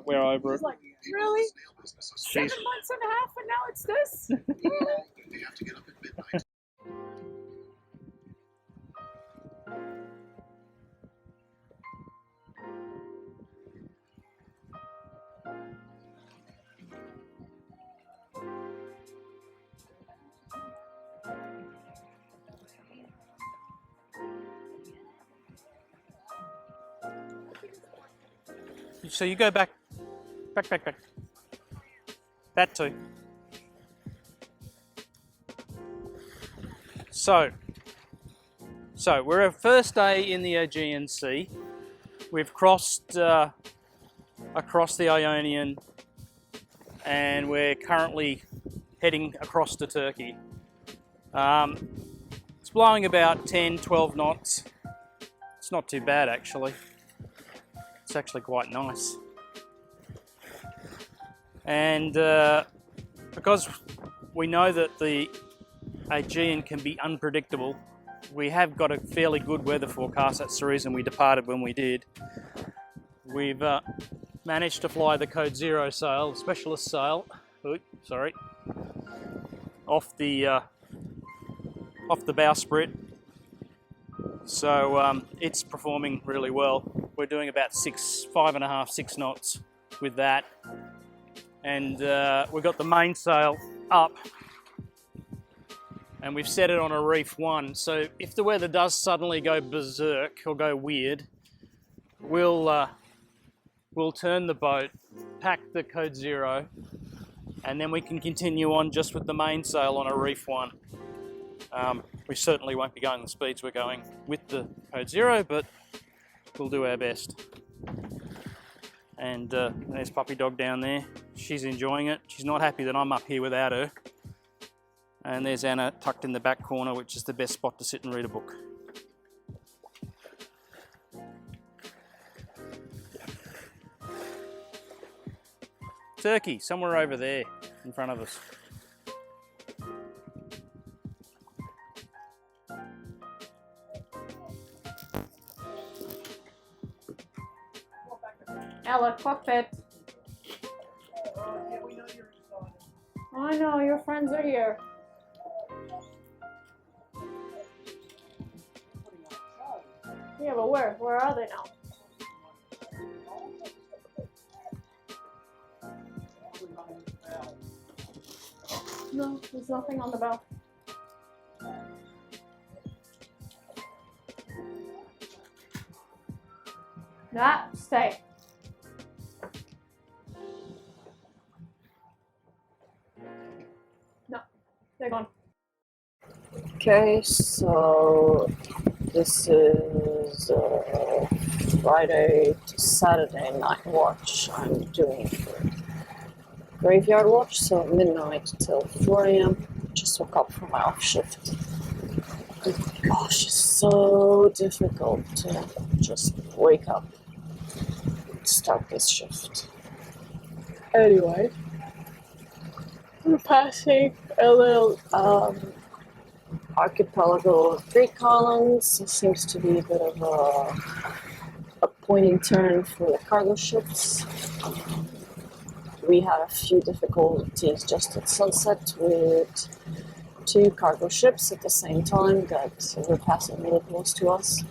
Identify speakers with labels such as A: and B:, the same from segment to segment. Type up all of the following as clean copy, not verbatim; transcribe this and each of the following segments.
A: we're over
B: She's
A: it.
B: like, really?
A: She's
B: 7 months and a half and now it's this?
C: They have to get up at midnight.
A: so you go back. That too. So we're our first day in the Aegean Sea. We've crossed across the Ionian, and we're currently heading across to Turkey. It's blowing about 10, 12 knots. It's not too bad actually. It's actually quite nice. And because we know that the Aegean can be unpredictable, we have got a fairly good weather forecast. That's the reason we departed when we did. We've managed to fly the Code Zero sail, specialist sail, off the bowsprit. So it's performing really well. We're doing about 5.5, 6 knots with that. And we've got the mainsail up and we've set it on a reef 1. So if the weather does suddenly go berserk or go weird, we'll turn the boat, pack the Code Zero, and then we can continue on just with the mainsail on a reef 1. We certainly won't be going the speeds we're going with the Code Zero, but we'll do our best. And there's puppy dog down there. She's enjoying it. She's not happy that I'm up here without her. And there's Anna tucked in the back corner, which is the best spot to sit and read a book. Turkey, somewhere over there in front of us.
B: Ella, cockpit. I know, your friends are here. Yeah, but where? Where are they now? No, there's nothing on the bow. Nah, stay. No, they're gone.
D: Okay, so this is Friday to Saturday night watch. I'm doing graveyard watch, so midnight till 4 a.m. Just woke up from my off shift. Gosh, it's so difficult to just wake up and start this shift. Anyway, we're passing a little archipelago of Greek islands. It seems to be a bit of a pointing turn for the cargo ships. We had a few difficulties just at sunset with 2 cargo ships at the same time that were passing really close to us.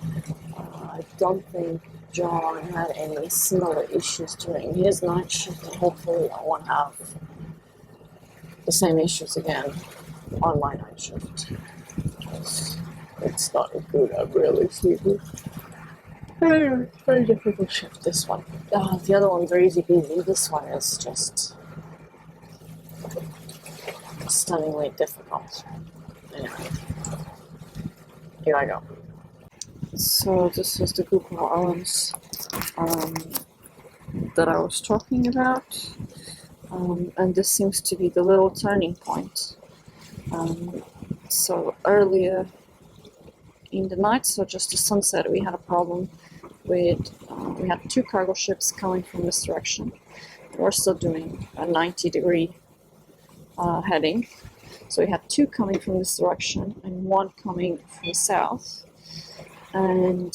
D: I don't think John had any similar issues during his night shift, and hopefully I won't have the same issues again on my night shift. It's not good, I'm really sleepy. Anyway, very difficult shift, this one. The other one's are easy peasy. This one is just stunningly difficult. Anyway, here I go. So this is the Google Islands that I was talking about. And this seems to be the little turning point. So earlier in the night, so just the sunset, we had a problem with, we had 2 cargo ships coming from this direction. We're still doing a 90-degree heading. So we had 2 coming from this direction and 1 coming from south. And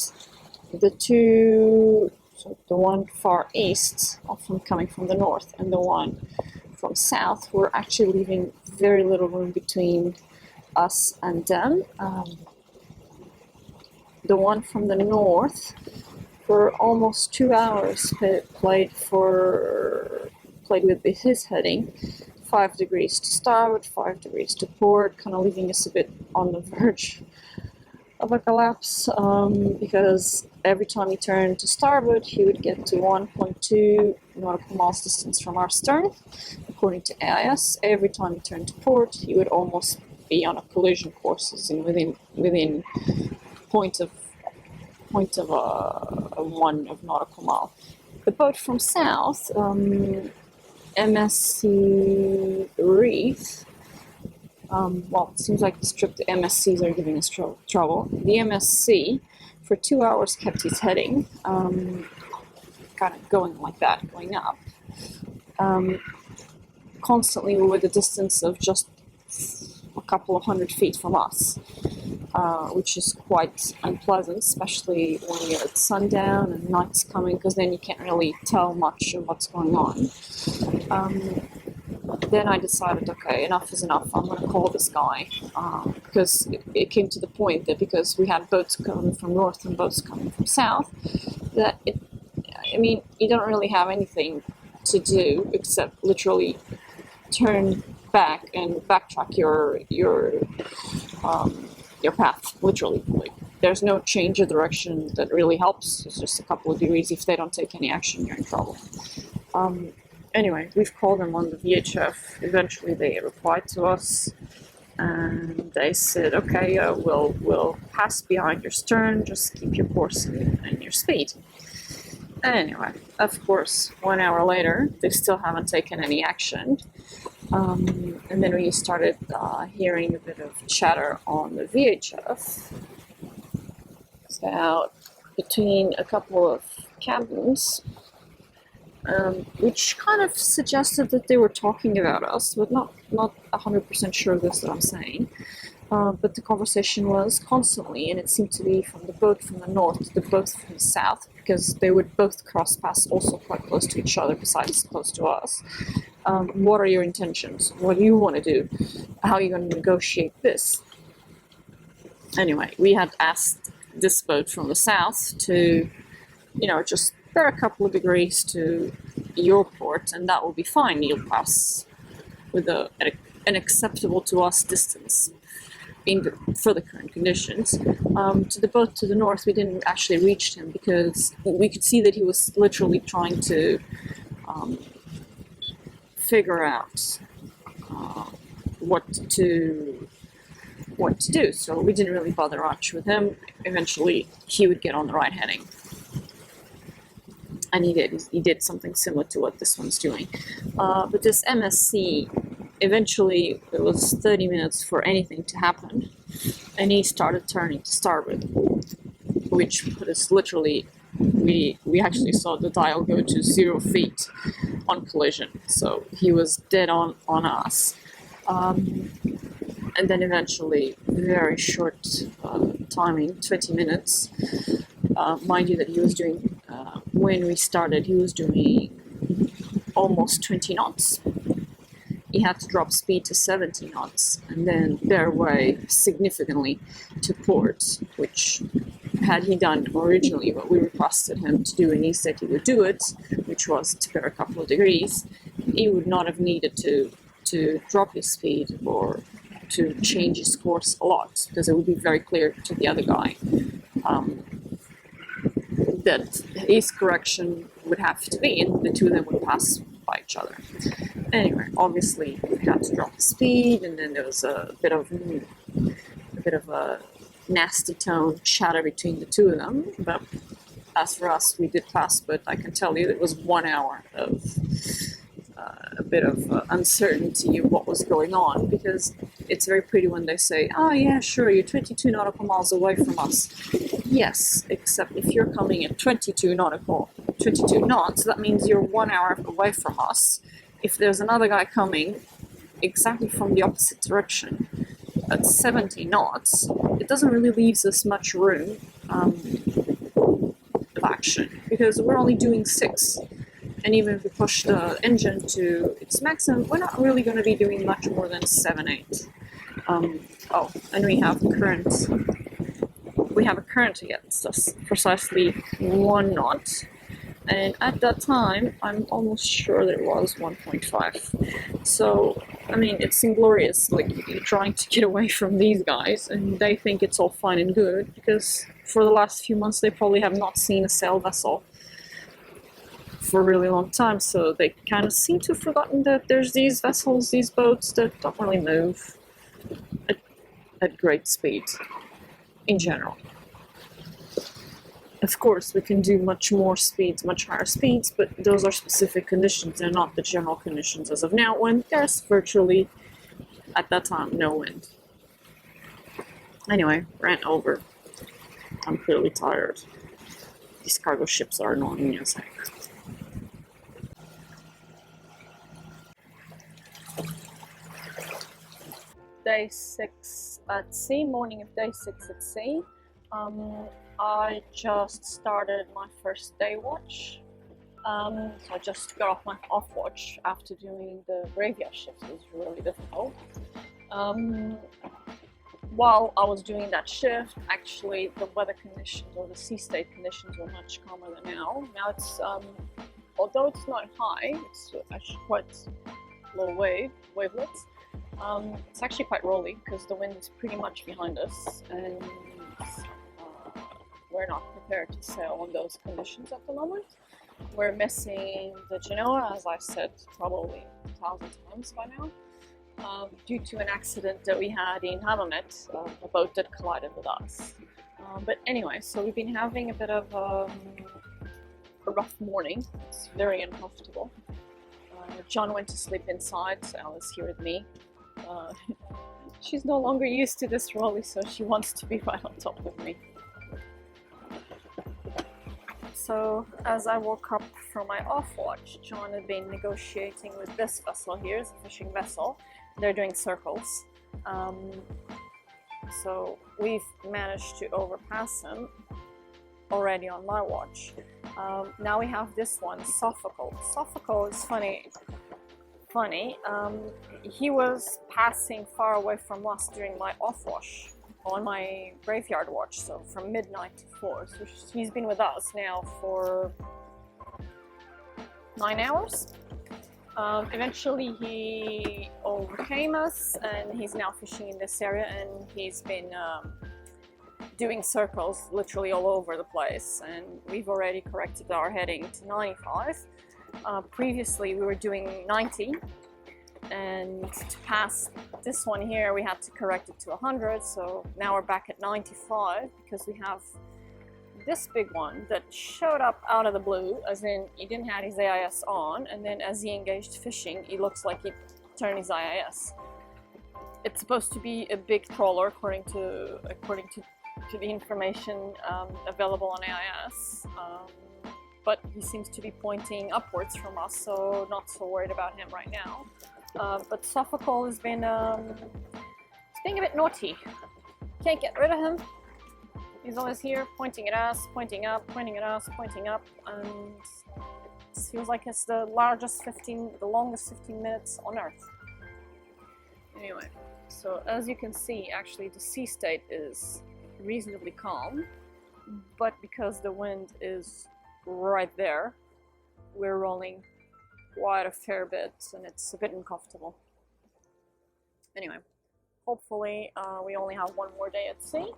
D: the 2 so the one far east, often coming from the north, and the one from south, were actually leaving very little room between us and them. The one from the north, for almost 2 hours, played with his heading, 5 degrees to starboard, 5 degrees to port, kind of leaving us a bit on the verge of a collapse, because every time he turned to starboard, he would get to 1.2 nautical miles distance from our stern, according to AIS. Every time he turned to port, he would almost be on a collision course, within point of 1 of nautical mile. The boat from south, MSC Reef. Well, it seems like the MSCs are giving us trouble. The MSC, for 2 hours, kept his heading, kind of going like that, going up. Constantly, we were at a distance of just a couple of 100 feet from us, which is quite unpleasant, especially when you're at sundown and night's coming, because then you can't really tell much of what's going on. Then I decided, okay, enough is enough. I'm going to call this guy, because it came to the point that because we had boats coming from north and boats coming from south, that you don't really have anything to do except literally turn back and backtrack your path, literally. Like, there's no change of direction that really helps. It's just a couple of degrees. If they don't take any action, you're in trouble. Anyway, we've called them on the VHF. Eventually they replied to us and they said, okay, we'll pass behind your stern, just keep your course and your speed. Anyway, of course, 1 hour later, they still haven't taken any action. And then we started hearing a bit of chatter on the VHF. So, between a couple of cabins, which kind of suggested that they were talking about us, but not 100% sure that's what I'm saying. But the conversation was constantly, and it seemed to be from the boat from the north to the boat from the south, because they would both cross paths also quite close to each other, besides close to us. What are your intentions? What do you want to do? How are you going to negotiate this? Anyway, we had asked this boat from the south to, just bear a couple of degrees to your port, and that will be fine. You'll pass with an acceptable to us distance for the current conditions. To the boat to the north, we didn't actually reach him because we could see that he was literally trying to figure out what to do. So we didn't really bother much with him. Eventually, he would get on the right heading. And he did something similar to what this one's doing. But this MSC, eventually it was 30 minutes for anything to happen, and he started turning to starboard, which put us literally, we actually saw the dial go to 0 feet on collision, so he was dead on us. And then eventually, very short timing, 20 minutes, mind you that he was doing, when we started, he was doing almost 20 knots. He had to drop speed to 70 knots and then bear way significantly to port, which had he done originally what we requested him to do, and he said he would do it, which was to bear a couple of degrees, he would not have needed to drop his speed or to change his course a lot, because it would be very clear to the other guy that his correction would have to be, and the two of them would pass by each other. Anyway, obviously we had to drop the speed, and then there was a bit of a nasty tone chatter between the two of them. But as for us, we did pass. But I can tell you it was 1 hour of a bit of uncertainty of what was going on, because it's very pretty when they say, "Oh yeah, sure, you're 22 nautical miles away from us." Yes, except if you're coming at 22 knots, that means you're 1 hour away from us. If there's another guy coming exactly from the opposite direction at 70 knots, it doesn't really leave us much room
B: of action because we're only doing 6. And even if we push the engine to its maximum, we're not really going to be doing much more than 7, 8. Oh, and we have current. We have a current against us, precisely 1 knot. And at that time, I'm almost sure that it was 1.5. So, I mean, it's inglorious, like, you're trying to get away from these guys, and they think it's all fine and good, because for the last few months they probably have not seen a sail vessel for a really long time, so they kind of seem to have forgotten that there's these vessels, these boats that don't really move at great speed, in general. Of course, we can do much more speeds, much higher speeds, but those are specific conditions. They're not the general conditions as of now, when there's virtually, at that time, no wind. Anyway, rant over. I'm clearly tired. These cargo ships are annoying me as heck. Day 6 at sea, morning of day 6 at sea. I just started my first day watch. So I just got off my off watch after doing the graveyard shift. It was really difficult. While I was doing that shift, actually the weather conditions or the sea state conditions were much calmer than now. Now it's, although it's not high, it's actually quite low wavelets. It's actually quite rolly because the wind is pretty much behind us, and we're not prepared to sail on those conditions at the moment. We're missing the Genoa, as I've said probably 1,000 times by now, due to an accident that we had in Hammamet, a boat that collided with us. But anyway, so we've been having a bit of a rough morning. It's very uncomfortable. John went to sleep inside, so Alice here with me. She's no longer used to this rolly, so she wants to be right on top of me. So as I woke up from my off watch, John had been negotiating with this vessel here, it's a fishing vessel. They're doing circles. So we've managed to overpass him already on my watch. Now we have this one, Sophical. Sophical is funny. He was passing far away from us during my off watch on my graveyard watch, so from midnight to 4. So he's been with us now for 9 hours. Eventually he overcame us, and he's now fishing in this area, and he's been doing circles literally all over the place, and we've already corrected our heading to 95. Previously we were doing 90, and to pass this one here we had to correct it to 100, so now we're back at 95 because we have this big one that showed up out of the blue, as in he didn't have his AIS on, and then as he engaged fishing he looks like he turned his AIS. It's supposed to be a big trawler according to the information available on AIS, but he seems to be pointing upwards from us, so not so worried about him right now. But Sophical has been being a bit naughty. Can't get rid of him. He's always here, pointing at us, pointing up, pointing at us, pointing up, and it feels like it's the longest 15 minutes on Earth. Anyway, so as you can see, actually the sea state is reasonably calm, but because the wind is right there, we're rolling quite a fair bit, and it's a bit uncomfortable. Anyway, hopefully we only have one more day at sea,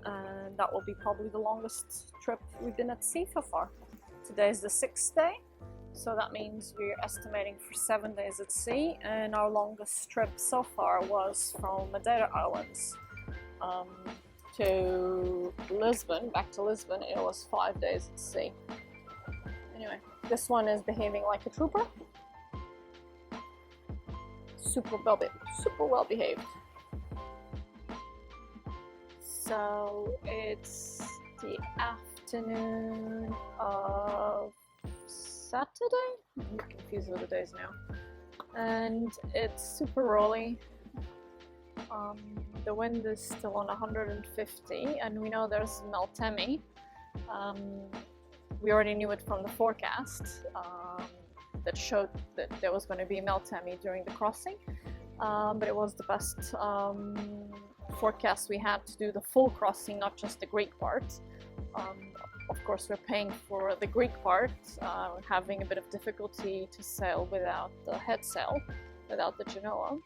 B: and that will be probably the longest trip we've been at sea so far. Today is the 6th day, so that means we're estimating for 7 days at sea, and our longest trip so far was from Madeira Islands to Lisbon, back to Lisbon. It was 5 days at sea. Anyway, this one is behaving like a trooper. Super well behaved. So it's the afternoon of Saturday? I'm confused with the days now. And it's super rolly. The wind is still on 150, and we know there's Meltemi. We already knew it from the forecast that showed that there was going to be Meltemi during the crossing, but it was the best forecast we had to do the full crossing, not just the Greek part. Of course, we're paying for the Greek part, having a bit of difficulty to sail without the headsail, without the Genoa.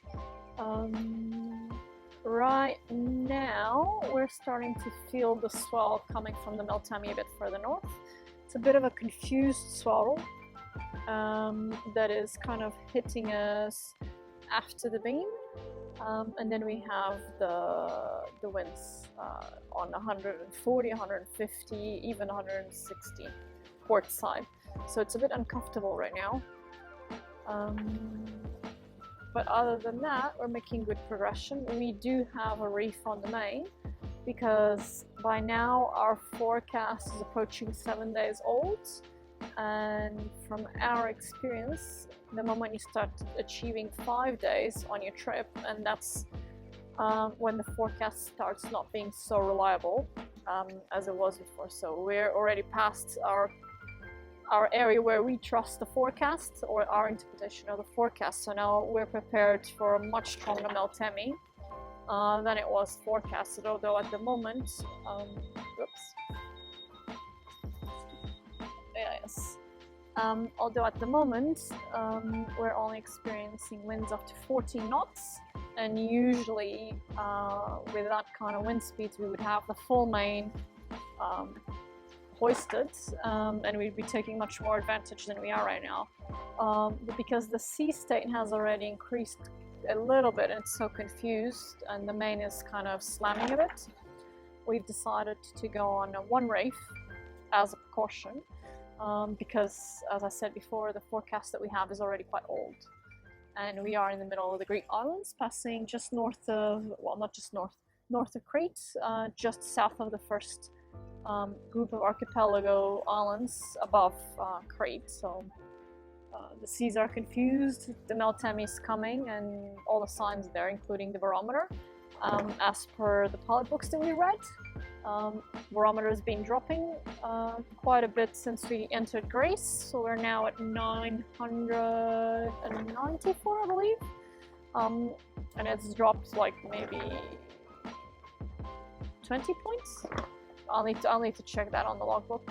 B: Right now, we're starting to feel the swell coming from the Meltemi a bit further north. It's a bit of a confused swell that is kind of hitting us after the beam. And then we have the winds on 140, 150, even 160 port side. So it's a bit uncomfortable right now. But other than that, we're making good progression. We do have a reef on the main because by now our forecast is approaching 7 days old. And from our experience, the moment you start achieving 5 days on your trip, and that's when the forecast starts not being so reliable as it was before. So we're already past our area where we trust the forecast or our interpretation of the forecast. So now we're prepared for a much stronger Meltemi than it was forecasted, although at the moment, although at the moment we're only experiencing winds up to 14 knots, and usually with that kind of wind speeds we would have the full main hoisted, and we'd be taking much more advantage than we are right now. But because the sea state has already increased a little bit and it's so confused and the main is kind of slamming a bit, we've decided to go on one reef as a precaution. Because, as I said before, the forecast that we have is already quite old. And we are in the middle of the Greek islands, passing just north of, well, not just north of Crete, just south of the first group of archipelago islands above Crete. So the seas are confused, the Meltemi is coming, and all the signs there, including the barometer. As per the pilot books that we read, barometer has been dropping quite a bit since we entered Greece, so we're now at 994, I believe, and it's dropped like maybe 20 points. I'll need to check that on the logbook.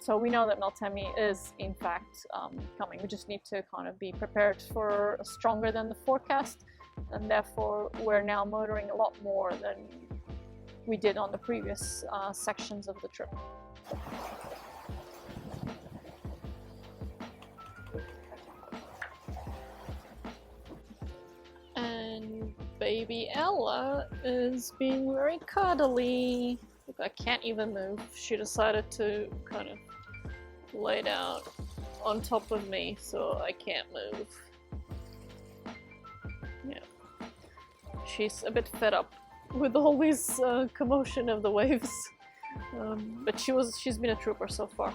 B: So we know that Meltemi is in fact coming. We just need to kind of be prepared for stronger than the forecast, and therefore we're now motoring a lot more than we did on the previous sections of the trip. And baby Ella is being very cuddly. Look, I can't even move. She decided to kind of lay down on top of me, so I can't move. Yeah. She's a bit fed up with all this commotion of the waves, but she's been a trooper so far,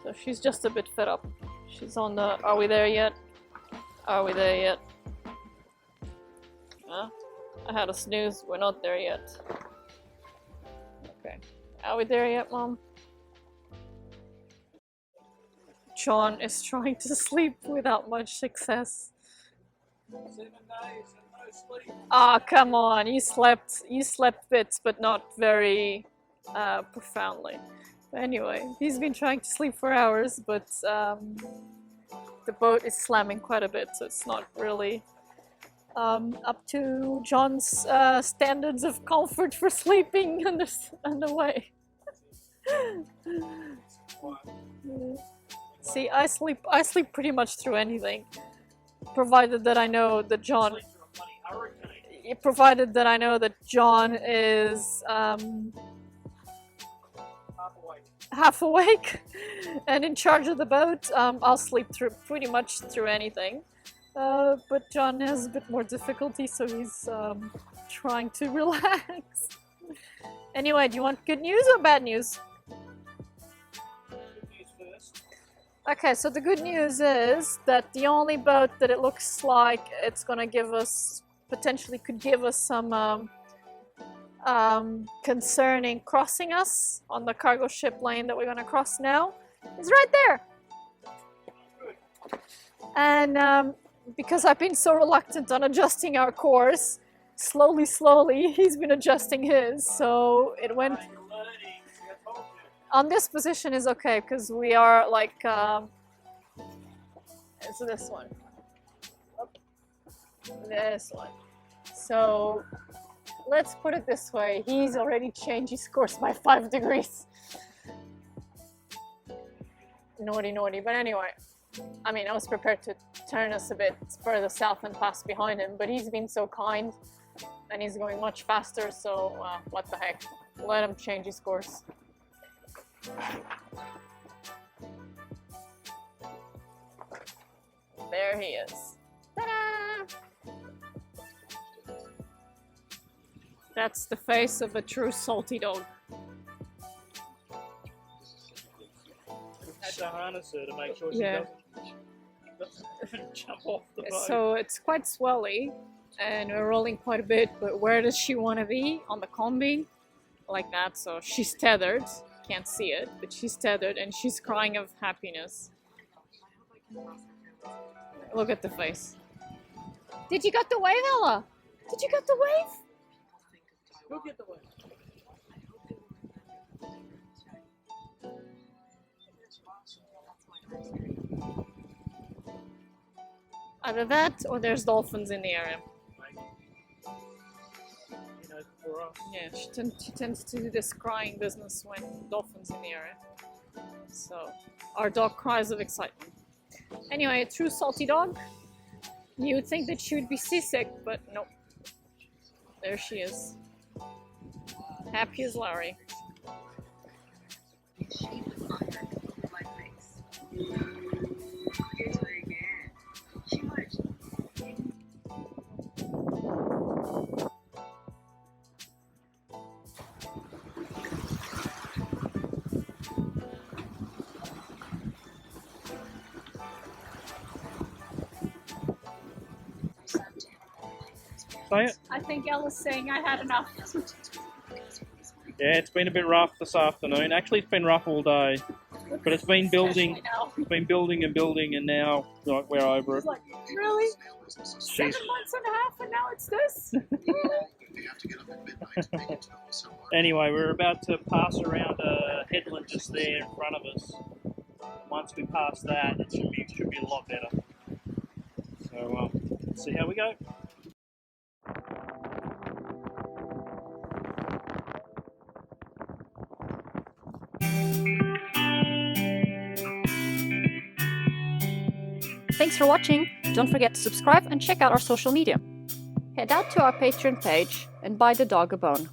B: so she's just a bit fed up. She's on the are we there yet? Are we there yet? I had a snooze. We're not there yet. Okay, are we there yet, Mom? John is trying to sleep without much success.
A: 7 days and no sleep.
B: Ah, come on, you slept bits, but not very profoundly. Anyway, he's been trying to sleep for hours, but the boat is slamming quite a bit, so it's not really up to John's standards of comfort for sleeping underway. See, I sleep pretty much through anything, provided that I know that John is half awake and in charge of the boat. I'll sleep through pretty much through anything. But John has a bit more difficulty, so he's trying to relax. Anyway, do you want good news or bad news?
A: Good news first.
B: Okay, so the good news is that the only boat that it looks like it's gonna give us, potentially could give us some concerning crossing us on the cargo ship lane that we're going to cross now is right there. And because I've been so reluctant on adjusting our course, slowly, he's been adjusting his, so it went... On this position is okay, because we are like... it's this one. This one. So, let's put it this way, he's already changed his course by 5 degrees. Naughty, but anyway. I mean, I was prepared to turn us a bit further south and pass behind him, but he's been so kind and he's going much faster, so what the heck. Let him change his course. There he is. Ta-da! That's the face of a true salty dog.
A: Had to harness her to make sure she doesn't jump off the boat.
B: So it's quite swelly and we're rolling quite a bit, but where does she want to be? On the combing? Like that, so she's tethered. Can't see it, but she's tethered and she's crying of happiness. Look at the face. Did you get the wave, Ella? Did you get the wave?
A: Go get the wave.
B: Either that or there's dolphins in the area. Yeah, she tends to do this crying business when dolphins in the area. So, our dog cries of excitement. Anyway, a true salty dog. You would think that she would be seasick, but nope. There she is. Happy as Larry.
A: Say it?
B: I think Ella's saying I had enough.
A: Yeah, it's been a bit rough this afternoon. Actually, it's been rough all day, but it's been building. It's been building and building, and now like we're over it.
B: Like, really? 7
A: She's,
B: months and a half, and now it's this?
C: You have to get up at midnight to make it to somewhere.
A: anyway, we're about to pass around a headland just there in front of us. Once we pass that, it should be a lot better. So, let's see how we go.
E: Thanks for watching. Don't forget to subscribe and check out our social media. Head out to our Patreon page and buy the dog a bone.